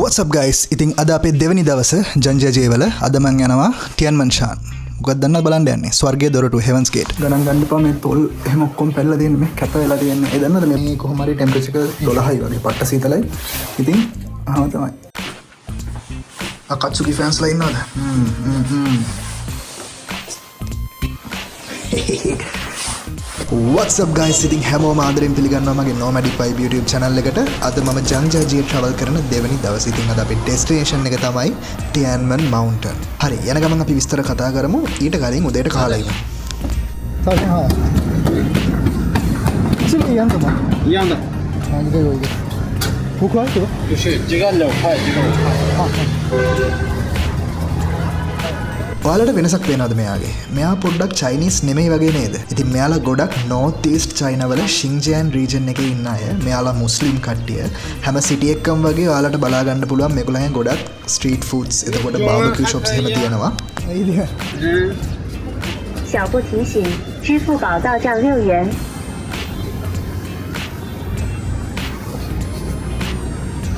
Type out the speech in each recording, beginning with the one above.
What's up guys? ඉතින් අද අපේ දෙවෙනි දවස ජංජජේ වල අද මම යනවා ටියන්මන්ෂාන්. මොකක්ද දන්නවද බලන්න යන්නේ? ස්වර්ගයේ දොරටු Heaven's Gate. ගණන් ගන්න එපා මේ තොල් එහෙම ඔක්කොම පැල්ලලා තියෙන්නේ මේ කැත වෙලා තියෙන්නේ. ඒ දන්නවද මේ කොහොම හරි ටෙම්පරේචර් එක 12යි වගේ පට්ට සීතලයි. ඉතින් තමයි. අකත්සුකි ෆෑන්ස්ලා ඉන්නවද? What's up guys? ඉතින් හැමෝම ආදරෙන් පිළිගන්නවා මගේ Nomadic Vibe YouTube channel එකට. අද මම ජංජජේ travel කරන දෙවෙනි දවසේ. ඉතින් අද අපේ destination එක තමයි Tianmen Mountain. හරි, යන ගමන් අපි විස්තර කතා කරමු. ඊට කලින් උදේට කාලා ඉමු. 这个一样的吗？一样的，啊，你这有一个5块是吧？不是这个2块，这个5块。ඔයාලට වෙනසක් පේනවද මෙයාගේ? මෙයා පොඩ්ඩක් චයිනීස් නෙමෙයි වගේ නේද? ඉතින් මෙයාලා ගොඩක් North East China වල Xinjiang region එකේ ඉන්න අය. මෙයාලා මුස්ලිම් කට්ටිය. හැම සිටි එකකම වගේ ඔයාලට බලා ගන්න පුළුවන් මේගොල්ලන්ගේ ගොඩක් street foods. එතකොට barbecue shops එහෙම තියෙනවා. 一点。小布提醒：支付宝到账6元。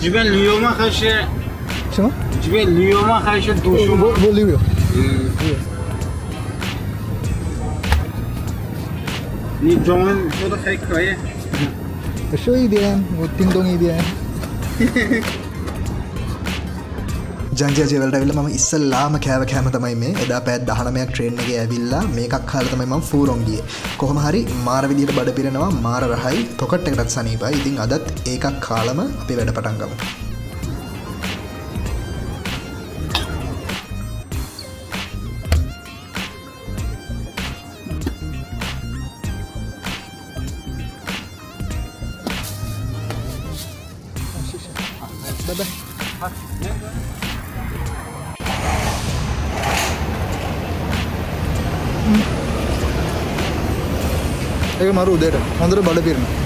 这边旅游吗？还是什么？这边旅游吗？还是读书吗？我6元。你中文说的还可以。我说一点，我听懂一点。ජංජජේ වලට ඇවිල්ලා මම ඉස්සල්ලාම කෑව කෑම තමයි මේ. එදා පැය 19ක් ට්‍රේන් එකේ ඇවිල්ලා මේකක් කාලා තමයි මම ෆූරොන් ගියේ. කොහොම හරි මාර විදියට බඩ පිරෙනවා, මාර රහයි, පොකට් එකටත් සනීපයි. ඉතින් අදත් ඒකක් කාලම අපි වැඩ පටන් ගමු. Bye bye. ඒක මරු උදේට හොඳට බඩ පිරෙනවා.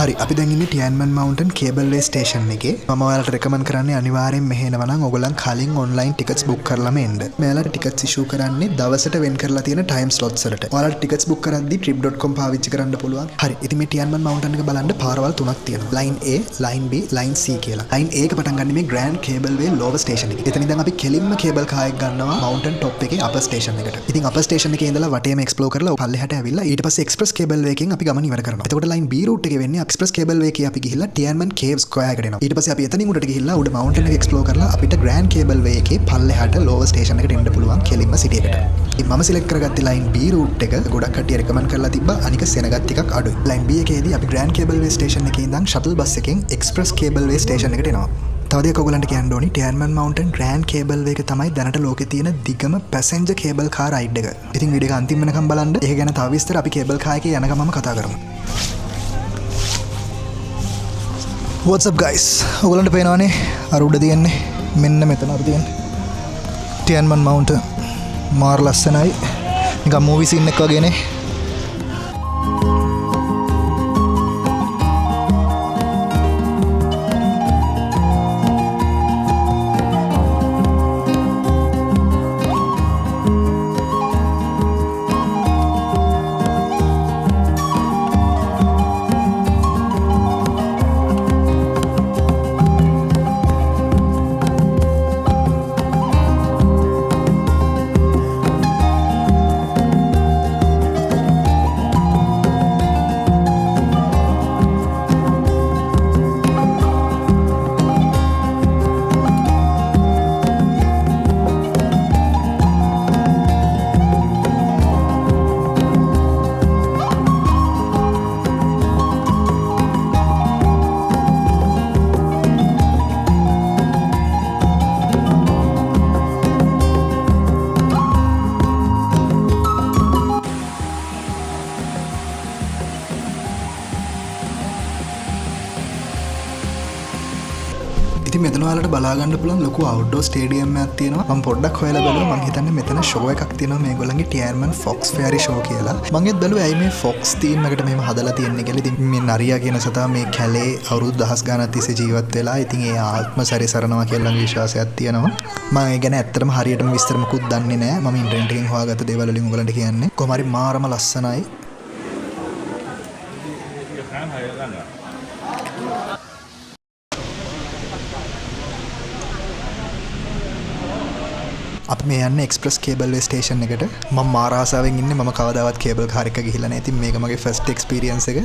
හරි, අපි දැන් ඉන්නේ Tianmen Mountain Cable Way Station එකේ. මම ඔයාලට recommend කරන්නේ අනිවාර්යෙන් මෙහෙ එනවා නම් ඔයගොල්ලන් කලින් online tickets book කරලාම එන්න. මෙයාලට tickets issue කරන්නේ දවසට වෙන් කරලා තියෙන time slots වලට. ඔයාලට tickets book කරද්දි trip.com පාවිච්චි කරන්න පුළුවන්. හරි, ඉතින් මේ Tianmen Mountain එක බලන්න පාරවල් තුනක් තියෙනවා. line A, line B, line C කියලා. line A එක පටන් ගන්න මේ Grand Cable Way lower station එකේ. එතන ඉඳන් අපි කෙලින්ම cable car එක ගන්නවා mountain top එකේ upper station එකට. ඉතින් upper station එකේ ඉඳලා වටේම explore කරලා පල්ලෙහාට ඇවිල්ලා ඊට පස්සේ express cable way එකෙන් අපි ගමන ඉවර කරනවා. එතකොට line B route එකේ වෙන්නේ express cable way එකේ අපි ගිහිල්ලා Tianmen Cave Square එකට එනවා. ඊට පස්සේ අපි එතනින් උඩට ගිහිල්ලා උඩ mountain එක explore කරලා අපිට Grand Cable Way එකේ පල්ලෙහාට lower station එකට එන්න පුළුවන් කෙලින්ම city එකට. ඉතින් මම select කරගත්තේ line B route එක. ගොඩක් කට්ටිය recommend කරලා තිබ්බා. අනික සෙනගත් ටිකක් අඩුයි. line B එකේදී අපි Grand Cable Way station එකේ ඉඳන් shuttle bus එකෙන් express cable way station එකට එනවා. තව දෙයක් ඔයගලන්ට කියන්න ඕනි Tianmen Mountain Grand Cable Way එක තමයි දැනට ලෝකේ තියෙන දිගම passenger cable car ride එක. ඉතින් වීඩියෝ එක අන්තිම වෙනකම් බලන්න. ඒක ගැන තව විස්තර අපි cable car එකේ යන ගමන්ම කතා කරමු. What's up guys? ඔයගලන්ට පේනවනේ අර උඩ තියන්නේ මෙන්න මෙතන අපි තියන්නේ Tianmen Mountain. මාර ලස්සනයි. නිකන් මූවි සීන් එකක් වගේනේ. ඉතින් මෙතන ඔයාලට බලා ගන්න පුළුවන් ලොකු outdoor stadium එකක් තියෙනවා. මම පොඩ්ඩක් හොයලා බලුවා. මම හිතන්නේ මෙතන show එකක් තියෙනවා මේගොල්ලන්ගේ Tianmen Fox Fairy show කියලා. මම ඒත් බැලුවා ඇයි මේ Fox theme එකට මෙහෙම හදලා තියෙන්නේ කියලා. ඉතින් මේ නරියා කියන සතා මේ කැලේ අවුරුදු දහස් ගාණක් තිස්සේ ජීවත් වෙලා ඉතින් ඒ ආත්ම සැරිසරනවා කියලා විශ්වාසයක් තියෙනවා. මම ඒ ගැන ඇත්තටම හරියටම විස්තර මොකුත් දන්නේ නැහැ. මම ඉන්ටර්නෙට් එකෙන් හොයාගත්ත දේවල් වලින් ඔයගලන්ට කියන්නේ. කොහොම හරි මාරම ලස්සනයි. අපි මේ යන්නේ එක්ස්ප්‍රස් කේබල් වේ ස්ටේෂන් එකට. මම මාර ආසාවෙන් ඉන්නේ. මම කවදාවත් කේබල් කාර් එක ගිහිල්ලා නැහැ. ඉතින් මේක මගේ ෆස්ට් එක්ස්පීරියන්ස් එක.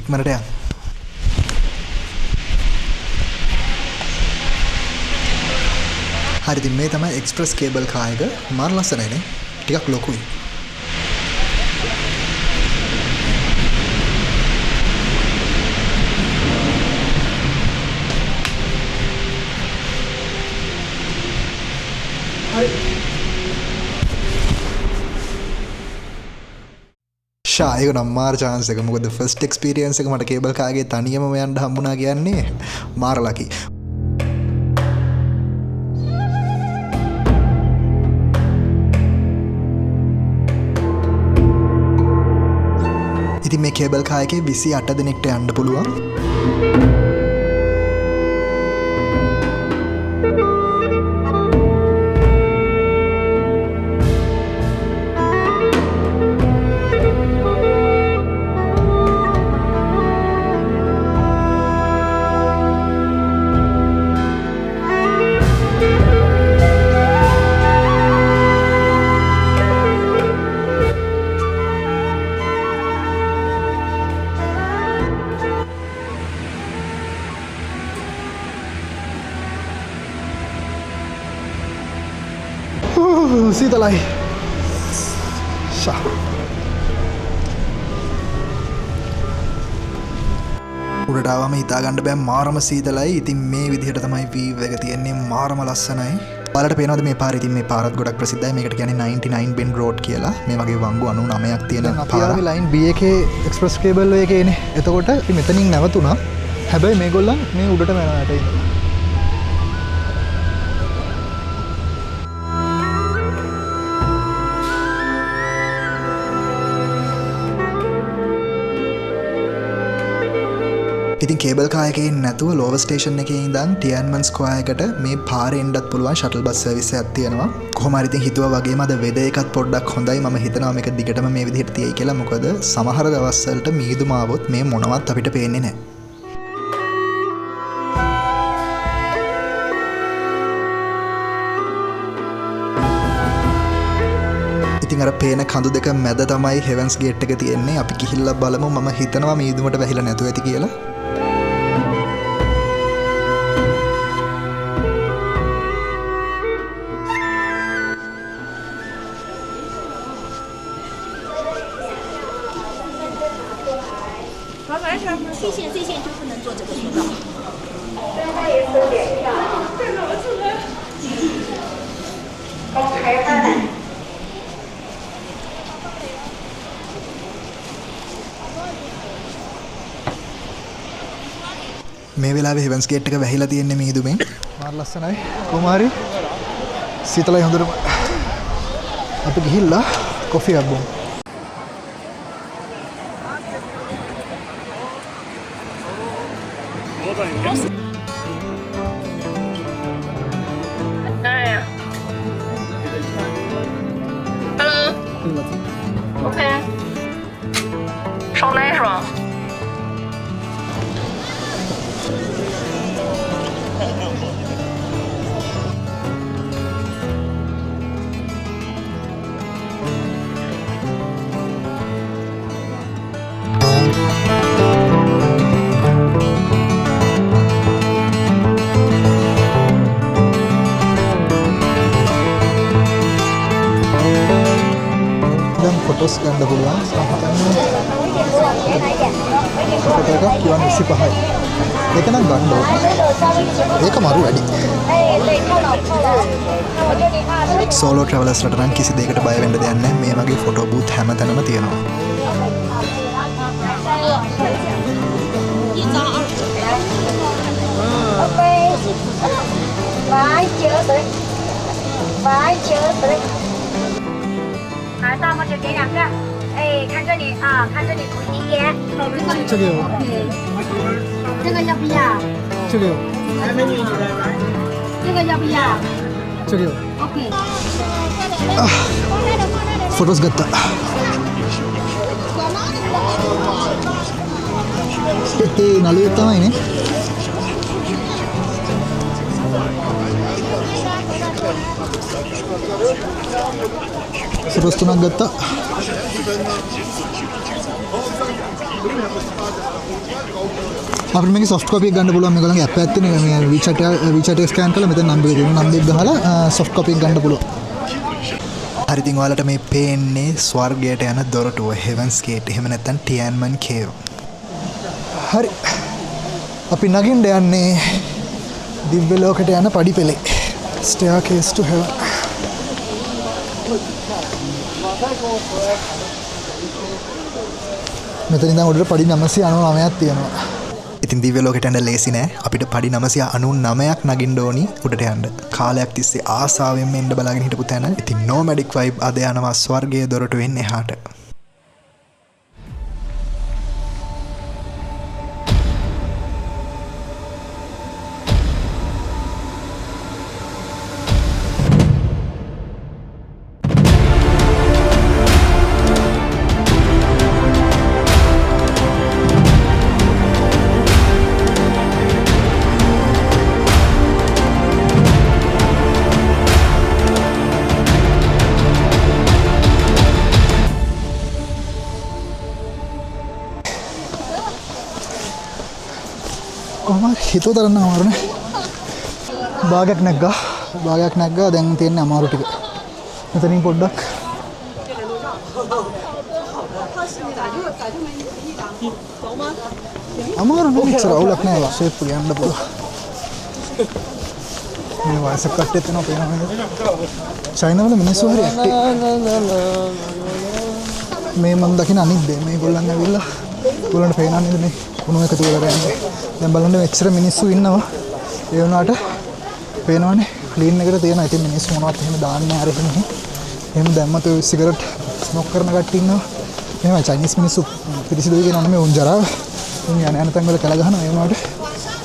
ඉක්මනට යන්න. හරි, ඉතින් මේ තමයි එක්ස්ප්‍රස් කේබල් කාර් එක. මාර ලස්සනයිනේ. ටිකක් ලොකුයි. ඒක නම් මාර chance එක. මොකද ෆස්ට් එක්ස්පීරියන්ස් එක මට කේබල් කාගේ තනියම යන්න හම්බුණා කියන්නේ මාර ලකි. ඉතින් මේ කේබල් කාර් එකේ 28 දෙනෙක්ට යන්න පුළුවන්. සීතලයි. උඩට ආවම හිතා ගන්න බෑ මාරම සීතලයි. ඉතින් මේ විදිහට තමයි වීව් එක තියෙන්නේ. මාරම ලස්සනයි. ඔයාලට පේනවද මේ පාර? ඉතින් මේ පාරත් ගොඩක් ප්‍රසිද්ධයි. මේකට කියන්නේ 99 බෙන් රෝඩ් කියලා. මේ වගේ වංගු 99ක් තියෙන පාර. අපි ලයින් B එකේ එක්ස්ප්‍රස් කේබල් වේ එකේ එනේ. එතකොට අපි මෙතනින් නැවතුණා. හැබැයි මේගොල්ලන් මේ උඩටම යනවා යට ඉන්න. ඉතින් කේබල් කාර් එකේ නැතුව ලෝවර් ස්ටේෂන් එකේ ඉඳන් ටියන්මන් ස්ක්වයර් එකට මේ පාරේ එන්නත් පුළුවන් ෂටල් බස් සර්විස් එකක් තියෙනවා. කොහොම හරි ඉතින් හිතුවා වගේම අද වෙද එකත් පොඩ්ඩක් හොඳයි. මම හිතනවා මේක දිගටම මේ විදිහට තියයි කියලා. මොකද සමහර දවස් වලට මීදුම ආවොත් මේ මොනවත් අපිට පේන්නේ නැහැ. ඉතින් අර පේන කඳු දෙක මැද තමයි හෙවන්ස් ගේට් එක තියෙන්නේ. අපි ගිහිල්ලා බලමු. මම හිතනවා මීදුමට වැහිලා නැතුව ඇති කියලා. මේ වෙලාවේ හෙවන්ස් ගේට් එක වැහිලා තියෙන්නේ මීදුමෙන්. මාර ලස්සනයි. කොහොම හරි සීතලයි හොඳටම. අපි ගිහිල්ලා කොෆි එකක් බොමු. OK，少奶是吧？ෆොටෝස් ගන්න පුළුවන්. ෆොටෝ එකක් කියවන්න 25යි. ඒක නම් ගන්න ඕනේ. ඒක මරු වැඩි. සෝලෝ ට්‍රැවලර්ස්ලට නම් කිසි දෙයකට බය වෙන්න දෙයක් නැහැ. මේ වගේ ෆොටෝ බූත් හැමතැනම තියෙනවා.来，大拇指给2个，哎，看这里啊，看这里涂一点。这个有，这个要不要？这个有，这个要不要这个有。 ？OK。 ෆොටෝස් ගත්තා. නළුවෙක් තමයිනේ. සරස් තුනක් ගත්තා. අපිට මේකේ soft copy එක ගන්න පුළුවන්. මේගොල්ලන්ගේ app එකක් තියෙනවා. මේ WeChat එක scan කරලා මෙතන number එක දෙනවා. number එක ගහලා soft copy එක ගන්න පුළුවන්. හරි ඉතින් ඔයාලට මේ පේන්නේ ස්වර්ගයට යන දොරටුව Heaven's Gate. එහෙම නැත්නම් Tiananmen Cave. හරි. අපි නගින්න යන්නේ දිව්‍ය ලෝකයට යන පඩිපෙළේ. Staircase to heaven. මෙතන ඉඳන් උඩට පඩි 999ක් තියෙනවා. ඉතින් දිව්‍ය ලෝකයට යන්න ලේසි නෑ. අපිට පඩි 999ක් නගින්න ඕනි උඩට යන්න. කාලයක් තිස්සේ ආසාවෙන් එන්න බලාගෙන හිටපු තැන. ඉතින් nomadic vibe අද යනවා ස්වර්ගයේ දොරටුවෙන් එහාට. කොහොමද හිතුව තරන්න අමාරුනේ. භාගයක් නැග්ගා. දැන් තියෙන්නේ අමාරු ටික. මෙතනින් පොඩ්ඩක් අමාරු නෙවෙයි. ඉතර අවුලක් නෑ. ෂේප් එක යන්න පුළුවන්. මේ වයසක කට්ටිය එතන පේනවා නේද? චයිනාවල මිනිස්සු හරි ඇක්ටිව්. මේ මම දකින අනිත් දේ මේගොල්ලන් ඇවිල්ලා ඒගොල්ලන්ට පේනවා නේද මේ කුණු එකතු වෙලා යන්නේ. දැන් බලන්න මෙච්චර මිනිස්සු ඉන්නවා. ඒ වුණාට පේනවනේ ක්ලීන් එකට තියෙනවා. ඉතින් මිනිස්සු මොනවත් එහෙම දාන්නේ නැහැ අර එහෙම දැම්මත් ඔය සිගරට් ස්මෝක් කරන කට්ටිය ඉන්නවා. එහෙම චයිනීස් මිනිස්සු පිළිසිදුයි කියනවා මේ උන් ජරාව. උන් යන තැන් වල කැල ගහනවා. ඒ වුණාට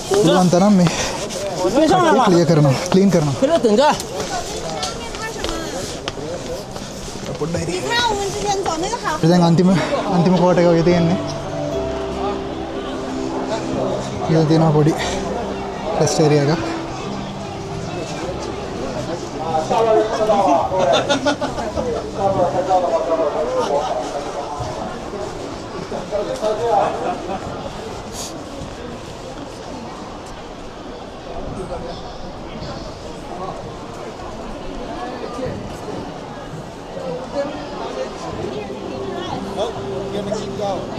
පුළුවන් තරම් මේ ක්ලීන් කරනවා. දැන් අන්තිම කෝට එක වගේ තියෙන්නේ. ඉතින් තියෙනවා පොඩි ටෙස්ට් ඒරියා එකක්.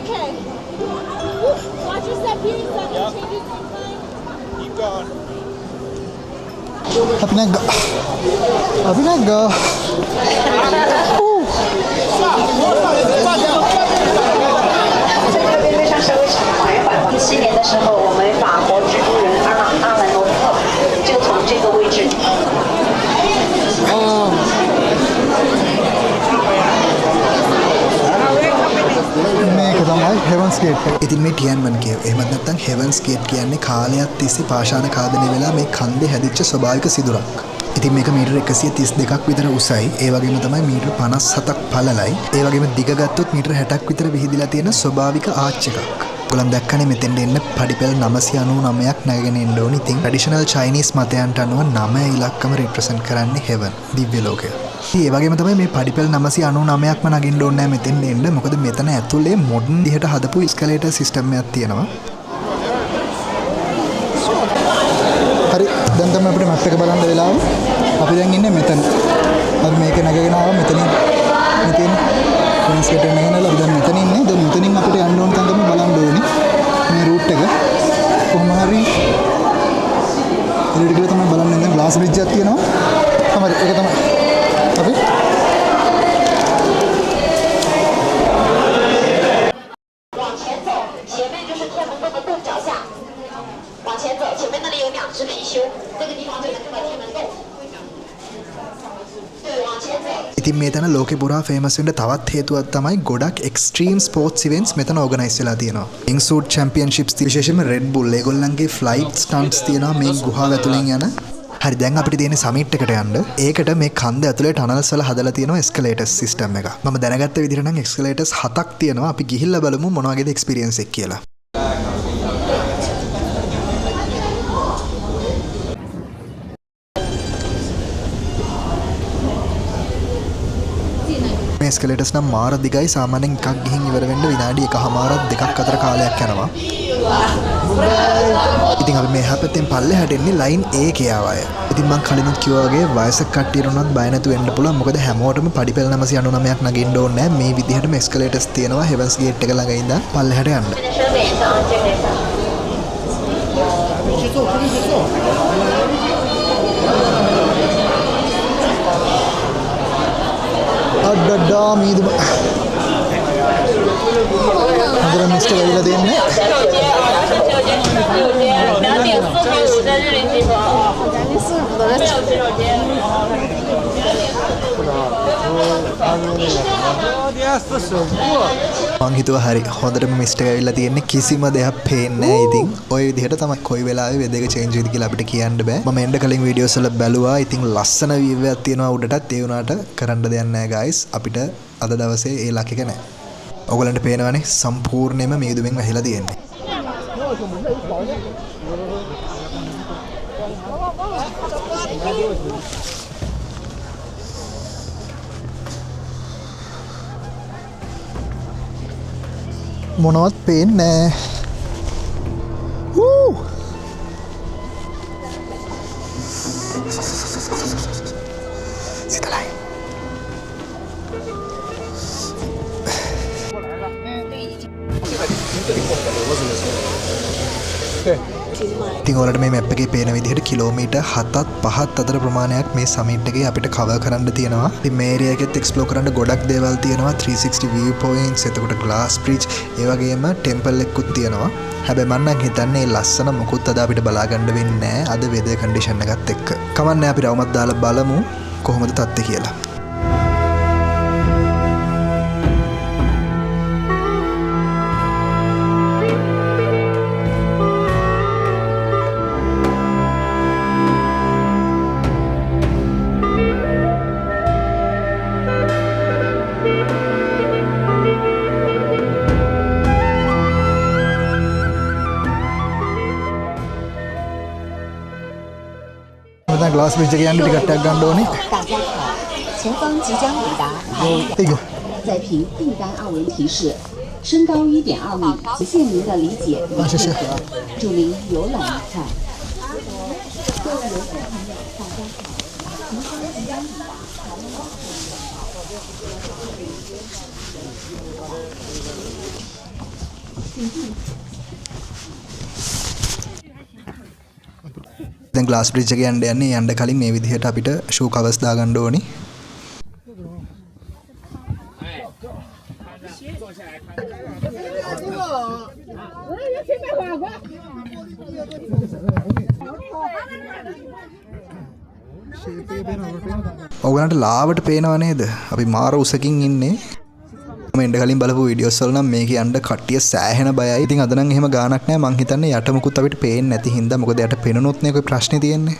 Okay. Watch your step here. Changes on time. Keep going. අපි නැග්ගා. 7年的时候，我们法国蜘蛛人阿兰罗特就从这个位置。 මේක තමයි Heaven's Gate එක. ඉතින් මේ Tiananmen Cave එහෙමත් නැත්නම් Heaven's Gate කියන්නේ කාලයක් තිස්සේ පාෂාණ ඛාදනය වෙලා මේ කන්දේ හැදිච්ච ස්වභාවික සිදුරක්. ඉතින් මේක මීටර 132ක් විතර උසයි. ඒ වගේම තමයි මීටර 57ක් පළලයි. ඒ වගේම දිග ගත්තොත් මීටර 60ක් විතර විහිදිලා තියෙන ස්වභාවික ආච් එකක්. ඔයගොල්ලන් දැක්කනේ මෙතෙන්ට එන්න පඩිපෙළ 999ක් නැගගෙන එන්න ඕනි. ඉතින් ට්‍රැඩිෂනල් චයිනීස් මතයන්ට අනුව 9 ඉලක්කම රිප්‍රසන්ට් කරන්නේ heaven දිව්‍ය ලෝකය. ඒ වගේම තමයි මේ පඩිපෙළ 999ක්ම නගින්න ඕනේ නැහැ මෙතෙන්ට එන්න. මොකද මෙතන ඇතුලේ මොඩර්න් විදිහට හදපු එස්කලේටර් සිස්ටම් එකක් තියෙනවා. හරි දැන් තමයි අපිට මැප් එක බලන්න වෙලාව. අපි දැන් ඉන්නේ මෙතන. අපි මේක නැගගෙන ආවා මෙතනින්. මෙතන Heaven's Gate එක නැගනලා අපි දැන් මෙතන ඉන්නේ. දැන් මෙතනින් අපිට යන්න ඕන තැන තමයි බලන්න ඕනේ. මේ රූට් එක කොහොම හරි එළියට ගිහලා තමයි බලන්න ඉන්නේ. ග්ලාස් බ්‍රිජ් එකක් තියෙනවා. තමයි ඒක තමයි. අපි 这个地方就能看到天门洞。对，往前走。 ඉතින් මේ තැන ලෝකෙ පුරා ෆේමස් වෙන්න තවත් හේතුවක් තමයි ගොඩක් එක්ස්ට්‍රීම් ස්පෝර්ට්ස් ඉවෙන්ට්ස් මෙතන ඕගනයිස් වෙලා තියෙනවා. විංසූට් චැම්පියන්ෂිප්ස් විශේෂයෙන්ම රෙඩ් බුල් ඒගොල්ලන්ගේ ෆ්ලයිට් ස්ටන්ට්ස් තියෙනවා මේ ගුහාව ඇතුලෙන් යන. හරි දැන් අපිට තියෙන සමිට් එකට යන්න. ඒකට මේ කන්ද ඇතුලේ ටනල්ස් වල හදලා තියෙනවා එස්කලේටර්ස් සිස්ටම් එක. මම දැනගත්ත විදිහට නම් එස්කලේටර්ස් 7ක් තියෙනවා. අපි ගිහිල්ලා බලමු මොන වගේද එක්ස්පීරියන්ස් එක කියලා. එස්කලේටර්ස් නම් මාර දිගයි. සාමාන්‍යයෙන් එකක් ගිහින් ඉවර වෙන්න විනාඩි 1.5ක් 2ක් අතර කාලයක් යනවා. ඉතින් අපි මේ හැපැත්තෙන් පල්ලෙහාට එන්නේ ලයින් A කියාව අය. ඉතින් මම කලිනුත් කිව්වා වගේ වයසක කට්ටියට උනත් බය නැතුව එන්න පුළුවන්. මොකද හැමෝටම පඩිපෙළ 999ක් නගින්න ඕනේ නැහැ. මේ විදිහටම එස්කලේටර්ස් තියෙනවා හෙවන්ස් ගේට් එක ළඟ ඉඳන් පල්ලෙහාට යන්න. අඩඩා මීදුම හොඳට මිස්ටර් වෙලා දෙන්නේ. මං හිතුවා හරි හොඳටම මිස්ටර් ඇවිල්ලා තියෙන්නේ කිසිම දෙයක් පේන්නේ නැහැ. ඉතින් ওই විදිහට තමයි කොයි වෙලාවෙ වෙද එක චේන්ජ් වෙයිද කියලා අපිට කියන්න බෑ. මම එන්න කලින් වීඩියෝස් වල බැලුවා. ඉතින් ලස්සන වීව් එකක් තියෙනවා උඩටත්. ඒ වුණාට කරන්න දෙයක් නැහැ ගයිස්. අපිට අද දවසේ ඒ ලක් එක නැහැ. ඔයගලන්ට පේනවනේ සම්පූර්ණයෙන්ම මීදුමෙන් වැහිලා තියෙන්නේ. මොනවත් පේන්නේ නැහැ. සිතලයි. ඉතින් ඔයාලට මේ මැප් එකේ පේන විදිහට කිලෝමීටර් 7ත් 5ත් අතර ප්‍රමාණයක් මේ සමිට් එකේ අපිට කවර් කරන්න තියෙනවා. ඉතින් මේ ඒරියා එකෙත් එක්ස්ප්ලෝර් කරන්න ගොඩක් දේවල් තියෙනවා. 360 view points, එතකොට glass bridge, ඒ වගේම ටෙම්පල් එකකුත් තියෙනවා. හැබැයි මම නම් හිතන්නේ ලස්සන මොකුත් අද අපිට බලා ගන්න වෙන්නේ නැහැ. අද වෙදර් කන්ඩිෂන් එකත් එක්ක. කමන්නේ අපි රවුමක් දාලා බලමු කොහොමද තත්ත්වය කියලා. ग्लास ब्रिज के अंदर टिकट टैग गंडो नहीं 大家好，前方即将抵达台北。在凭订单二维提示，身高1.2米，谢谢您的理解与配合，祝您游览愉快。各位游客朋友，大家好，前方即将抵达台湾。 දැන් ග්ලාස් බ්‍රිජ් එක යන්න යන්නේ යන්න කලින් මේ විදිහට අපිට ෂූ කවර්ස් දාගන්න ඕනි. ඔයගලන්ට ලාවට පේනව නේද? අපි මාර උසකින් ඉන්නේ. මම එන්න කලින් බලපු වීඩියෝස් වල නම් මේක යන්න කට්ටිය සෑහෙන බයයි. ඉතින් අද නම් එහෙම ගාණක් නැහැ. මං හිතන්නේ යට මුකුත් අපිට පේන්නේ නැති හින්දා. මොකද යට පේනොත් නේ કોઈ ප්‍රශ්නේ තියෙන්නේ.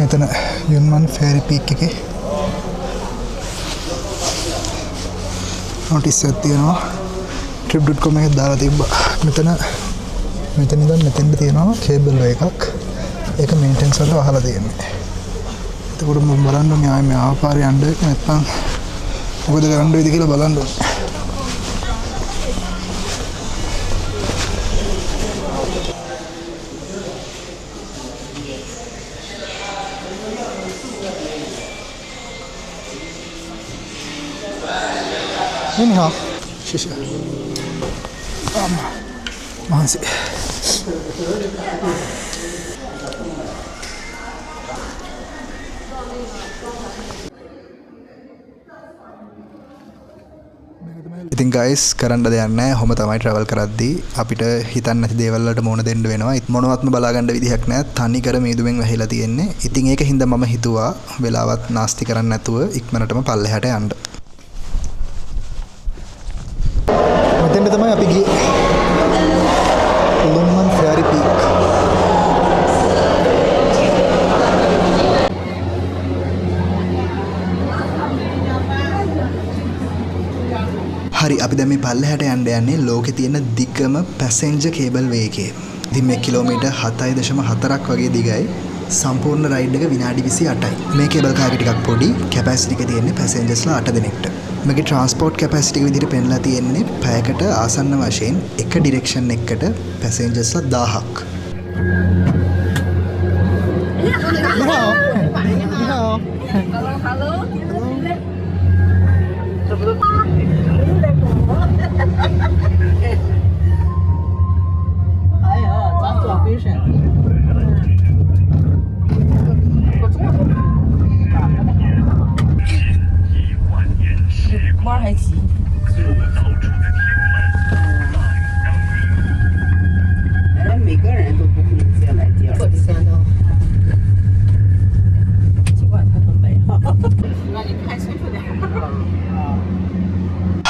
මෙතන යුන්මන් ෆෙරි පීක් එකේ නොටිස් එකක් තියෙනවා. trip.com එකේ දාලා තිබ්බා. මෙතන ඉඳන් මෙතෙන්ට තියෙනවා කේබල් එකක්. ඒක මේන්ටෙනන්ස් වලට වහලා තියෙන්නේ. එතකොට මම බලන්න ඕනේ ආයේ මේ ආපාරේ යන්න නැත්නම් මොකද කරන්න වෙයිද කියලා බලන්න ඕනේ. Ini ha. Shisha. Mahansi. ඉතින් ගයිස් කරන්න දෙයක් නැහැ. ඔහොම තමයි ට්‍රැවල් කරද්දී අපිට හිතන්න නැති දේවල් වලට මුහුණ දෙන්න වෙනවා. මොනවත්ම බලාගන්න විදිහක් නැහැ. තනි කර මීදුමෙන් වැහිලා තියෙන්නේ. ඉතින් ඒක හින්දා මම හිතුවා වෙලාවත් නාස්ති කරන්න නැතුව ඉක්මනටම පල්ලෙහාට යන්න. මෙතෙන්ට තමයි අපි ගියේ. ලොම්මන් ෆෙරි පීක්. හරි අපි දැන් මේ පල්ලෙහාට යන්න යන්නේ ලෝකේ තියෙන දිගම පැසෙන්ජර් කේබල් වේ එකේ. ඉතින් මේ කිලෝමීටර් 7.4ක් වගේ දිගයි. සම්පූර්ණ රයිඩ් එක විනාඩි 28යි. මේ කේබල් කාර් එක ටිකක් පොඩි. කැපැසිටි එක තියෙන්නේ පැසෙන්ජර්ස්ලා 8 දෙනෙක්ට. මේකේ ට්‍රාන්ස්පෝර්ට් කැපැසිටි එක විදිහට පෙන්නලා තියෙන්නේ පැයකට ආසන්න වශයෙන් එක ඩිරෙක්ෂන් එකකට පැසෙන්ජර්ස්ලා 1000ක්.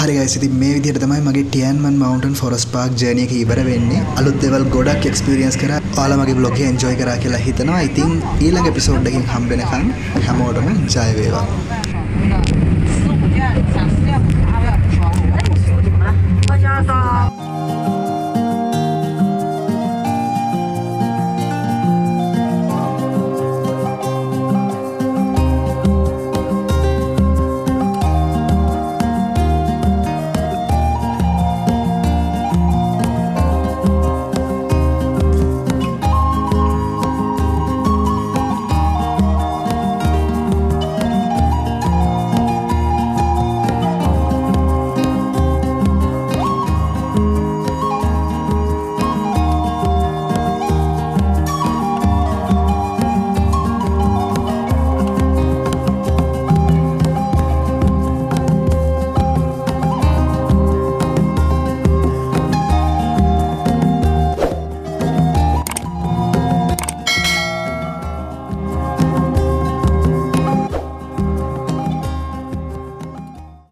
හරි ගයිස් ඉතින් මේ විදිහට තමයි මගේ ටියන්මන් මවුන්ටන් ෆොරස්ට් පාක් ජර්නි එක ඉවර වෙන්නේ. අලුත් දේවල් ගොඩක් එක්ස්පීරියන්ස් කරා. ඔයාලා මගේ vlog එක එන්ජොයි කරා කියලා හිතනවා. ඉතින් ඊළඟ එපිසෝඩ් එකකින් හම්බ වෙනකන් හැමෝටම ජය වේවා.